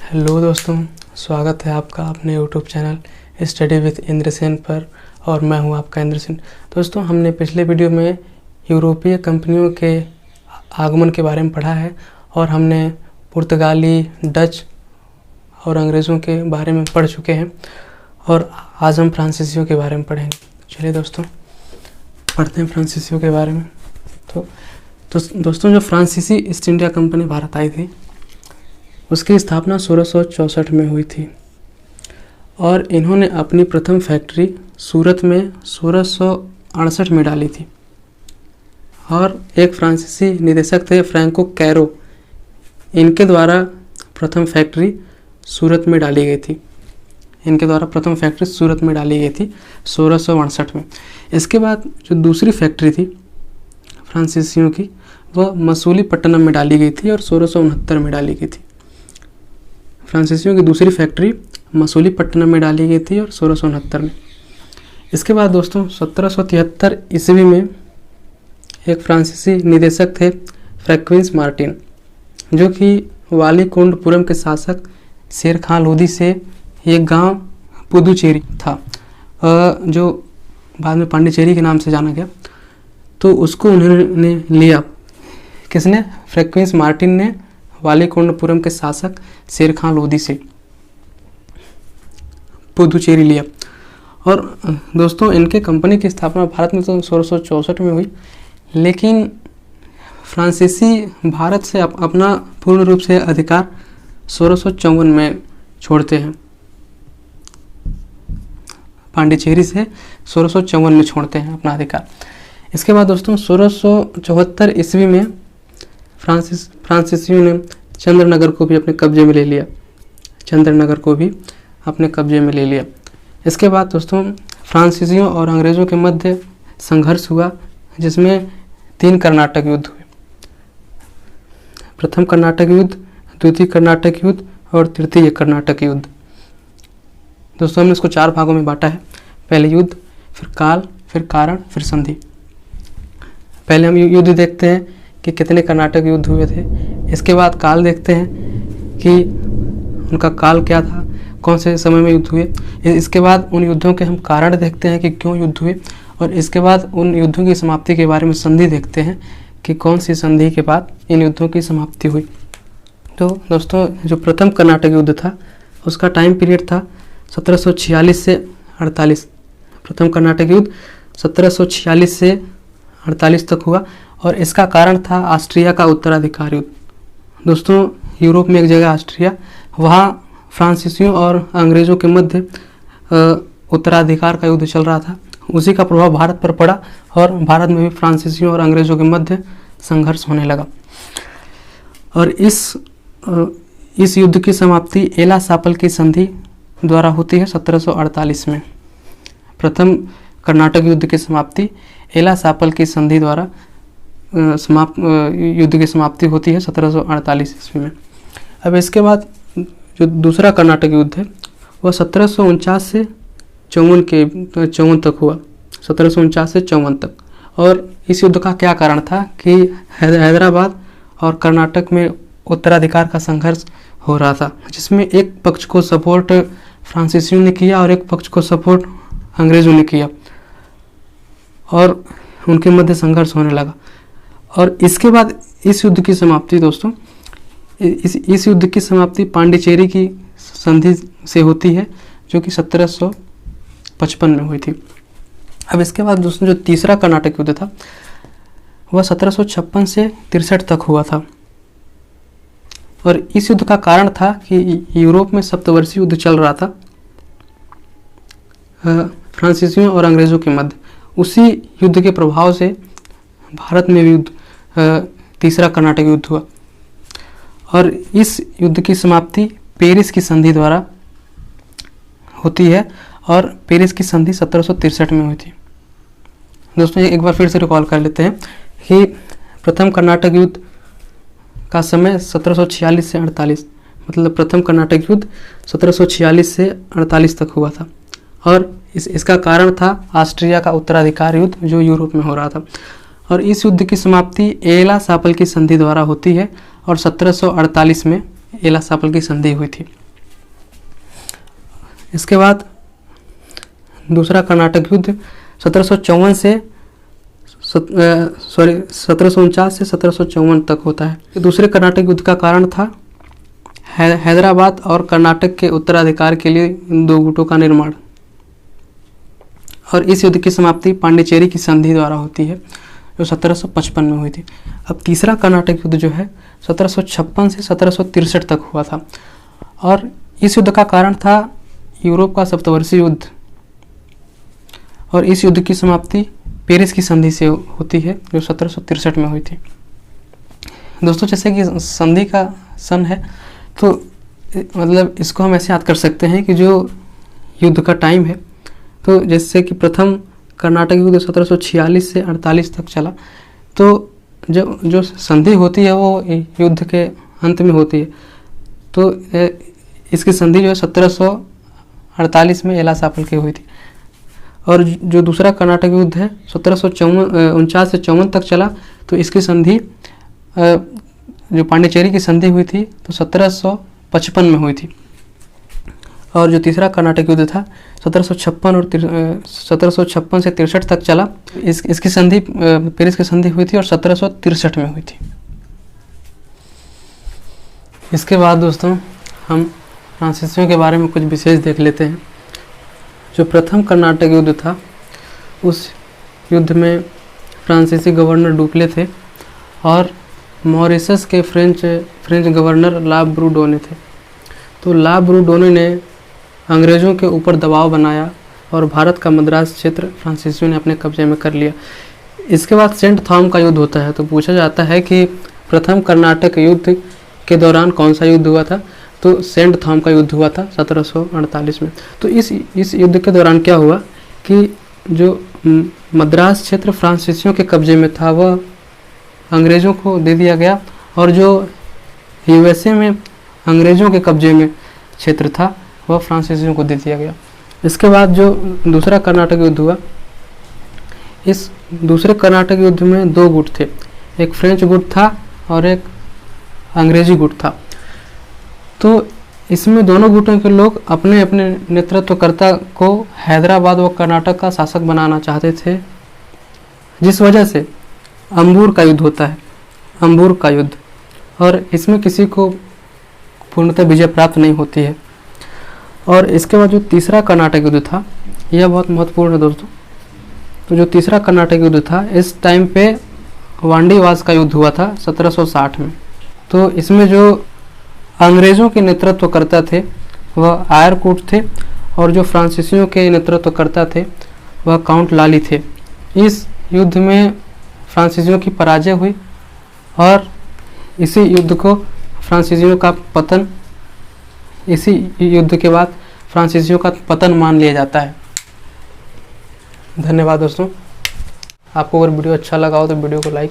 Hello दोस्तों, स्वागत है आपका अपने YouTube channel study with Indra Sen पर। और मैं हूं आपका इंद्र सेन। दोस्तों, हमने पिछले वीडियो में यूरोपीय कंपनियों के आगमन के बारे में पढ़ा है और हमने पुर्तगाली, डच और अंग्रेज़ों के बारे में पढ़ चुके हैं और आज हम फ्रांसीसियों के बारे में पढ़ेंगे। चलिए दोस्तों, पढ़ते हैं फ्रांसीसियों के बारे में। तो दोस्तों, जो फ्रांसीसी ईस्ट इंडिया कंपनी भारत आई थी उसकी स्थापना 1664 में हुई थी और इन्होंने अपनी प्रथम फैक्ट्री सूरत में 1668 में डाली थी। और एक फ्रांसीसी निदेशक थे फ्रैंको कैरो, इनके द्वारा प्रथम फैक्ट्री सूरत में डाली गई थी। 1668 में। इसके बाद जो दूसरी फैक्ट्री थी फ्रांसीसियों की, वह मसूलीपट्टनम में डाली गई थी और 1669 में डाली गई थी। फ्रांसीसियों की दूसरी फैक्ट्री मसूलीपट्टनम में डाली गई थी और 1669 में। इसके बाद दोस्तों 1773 ईस्वी में एक फ्रांसीसी निदेशक थे फ्रैंकोइस मार्टिन, जो कि वालीकुंडपुरम के शासक शेर खान लोदी से एक गांव पुदुचेरी था, जो बाद में पांडिचेरी के नाम से जाना गया। तो उसको उन्होंने लिया। किसने? फ्रैंकोइस मार्टिन ने वालीकुंडपुरम के शासक शेर खान लोदी से पुदुचेरी लिया। और दोस्तों, इनके कंपनी की स्थापना भारत में तो 1664 में हुई, लेकिन फ्रांसीसी भारत से अपना पूर्ण रूप से अधिकार 1654 में छोड़ते हैं। पांडिचेरी से 1654 में छोड़ते हैं अपना अधिकार। इसके बाद दोस्तों 1674 ईस्वी में फ्रांसीसियों ने चंद्रनगर को भी अपने कब्जे में ले लिया। इसके बाद दोस्तों फ्रांसीसियों और अंग्रेज़ों के मध्य संघर्ष हुआ, जिसमें 3 कर्नाटक युद्ध हुए। प्रथम कर्नाटक युद्ध, द्वितीय कर्नाटक युद्ध और तृतीय कर्नाटक युद्ध। दोस्तों, हमने इसको 4 भागों में बांटा है। पहले युद्ध, फिर काल, फिर कारण, फिर संधि। पहले हम युद्ध देखते हैं कि कितने कर्नाटक युद्ध हुए थे। इसके बाद काल देखते हैं कि उनका काल क्या था, कौन से समय में युद्ध हुए। इसके बाद उन युद्धों के हम कारण देखते हैं कि क्यों युद्ध हुए, और इसके बाद उन युद्धों की समाप्ति के बारे में संधि देखते हैं कि कौन सी संधि के बाद इन युद्धों की समाप्ति हुई। तो दोस्तों, जो प्रथम कर्नाटक युद्ध था उसका टाइम पीरियड था 1746 से 48। प्रथम कर्नाटक युद्ध 1746 से 48 तक हुआ और इसका कारण था ऑस्ट्रिया का उत्तराधिकार युद्ध। दोस्तों, यूरोप में एक जगह ऑस्ट्रिया, वहाँ फ्रांसीसियों और अंग्रेज़ों के मध्य उत्तराधिकार का युद्ध चल रहा था। उसी का प्रभाव भारत पर पड़ा और भारत में भी फ्रांसीसियों और अंग्रेज़ों के मध्य संघर्ष होने लगा। और इस युद्ध की समाप्ति एला सापल की संधि द्वारा होती है 1748 में। प्रथम कर्नाटक युद्ध की समाप्ति एला सापल की संधि द्वारा युद्ध की समाप्ति होती है 1748 ईस्वी में। अब इसके बाद जो दूसरा कर्नाटक युद्ध है वह 1749 से 54 तक हुआ। 1749 से 54 तक। और इस युद्ध का क्या कारण था कि हैदराबाद और कर्नाटक में उत्तराधिकार का संघर्ष हो रहा था, जिसमें एक पक्ष को सपोर्ट फ्रांसीसियों ने किया और एक पक्ष को सपोर्ट अंग्रेज़ों ने किया और उनके मध्य संघर्ष होने लगा। और इसके बाद इस युद्ध की समाप्ति दोस्तों, इस युद्ध की समाप्ति पांडिचेरी की संधि से होती है, जो कि 1755 में हुई थी। अब इसके बाद दोस्तों जो तीसरा कर्नाटक युद्ध था वह 1756 से 63 तक हुआ था। और इस युद्ध का कारण था कि यूरोप में सप्तवर्षीय युद्ध चल रहा था फ्रांसीसियों और अंग्रेज़ों के मध्य। उसी युद्ध के प्रभाव से भारत में भी तीसरा कर्नाटक युद्ध हुआ और इस युद्ध की समाप्ति पेरिस की संधि द्वारा होती है और पेरिस की संधि 1763 में हुई थी। दोस्तों, एक बार फिर से रिकॉल कर लेते हैं कि प्रथम कर्नाटक युद्ध का समय 1746 से 48, मतलब प्रथम कर्नाटक युद्ध 1746 से 48 तक हुआ था और इसका कारण था ऑस्ट्रिया का उत्तराधिकार युद्ध, जो यूरोप में हो रहा था। और इस युद्ध की समाप्ति एला सापल की संधि द्वारा होती है और 1748 में एला सापल की संधि हुई थी। इसके बाद दूसरा कर्नाटक युद्ध 1754 से 1749 से 1754 तक होता है। दूसरे कर्नाटक युद्ध का कारण था हैदराबाद और कर्नाटक के उत्तराधिकार के लिए इन दो गुटों का निर्माण, और इस युद्ध की समाप्ति पांडिचेरी की संधि द्वारा होती है जो 1755 में हुई थी। अब तीसरा कर्नाटक युद्ध जो है 1756 से 1763 तक हुआ था, और इस युद्ध का कारण था यूरोप का सप्तवर्षीय युद्ध, और इस युद्ध की समाप्ति पेरिस की संधि से होती है जो 1763 में हुई थी। दोस्तों, जैसे कि संधि का सन है तो मतलब इसको हम ऐसे याद कर सकते हैं कि जो युद्ध का टाइम है, तो जैसे कि प्रथम कर्नाटक युद्ध 1746 से 48 तक चला, तो जो संधि होती है वो युद्ध के अंत में होती है। तो इसकी संधि जो है 1748 में एलासापल की हुई थी, और जो दूसरा कर्नाटक युद्ध है 1749 से 54 तक चला, तो इसकी संधि जो पांडिचेरी की संधि हुई थी तो 1755 में हुई थी। और जो तीसरा कर्नाटक युद्ध था 1756 से 63 तक चला, इसकी संधि पेरिस की संधि हुई थी और 1763 में हुई थी। इसके बाद दोस्तों हम फ्रांसीसियों के बारे में कुछ विशेष देख लेते हैं। जो प्रथम कर्नाटक युद्ध था उस युद्ध में फ्रांसीसी गवर्नर डुप्ले थे और मॉरिशस के फ्रेंच गवर्नर ला ब्रूडोने थे। तो ला ब्रूडोने ने अंग्रेज़ों के ऊपर दबाव बनाया और भारत का मद्रास क्षेत्र फ्रांसीसियों ने अपने कब्जे में कर लिया। इसके बाद सेंट थॉम का युद्ध होता है। तो पूछा जाता है कि प्रथम कर्नाटक युद्ध के दौरान कौन सा युद्ध हुआ था, तो सेंट थॉम का युद्ध हुआ था 1748 में। तो इस युद्ध के दौरान क्या हुआ कि जो मद्रास क्षेत्र फ्रांसीसियों के कब्जे में था वह अंग्रेज़ों को दे दिया गया, और जो यूएसए में अंग्रेज़ों के कब्जे में क्षेत्र था वह फ्रांसीसियों को दे दिया गया। इसके बाद जो दूसरा कर्नाटक युद्ध हुआ, इस दूसरे कर्नाटक युद्ध में दो गुट थे, एक फ्रेंच गुट था और एक अंग्रेजी गुट था। तो इसमें दोनों गुटों के लोग अपने अपने नेतृत्वकर्ता को हैदराबाद व कर्नाटक का शासक बनाना चाहते थे, जिस वजह से अंबूर का युद्ध होता है, अंबूर का युद्ध, और इसमें किसी को पूर्णतः विजय प्राप्त नहीं होती है। और इसके बाद जो तीसरा कर्नाटक युद्ध था यह बहुत महत्वपूर्ण है दोस्तों। तो जो तीसरा कर्नाटक युद्ध था इस टाइम पे वांडीवास का युद्ध हुआ था 1760 में। तो इसमें जो अंग्रेज़ों के नेतृत्वकर्ता थे वह आयरकूट थे, और जो फ्रांसीसियों के नेतृत्वकर्ता थे वह काउंट लाली थे। इस युद्ध में फ्रांसीसियों की पराजय हुई और इसी युद्ध को फ्रांसीसियों का पतन, इसी युद्ध के बाद फ्रांसीसियों का पतन मान लिया जाता है। धन्यवाद दोस्तों। आपको अगर वीडियो अच्छा लगा हो तो वीडियो को लाइक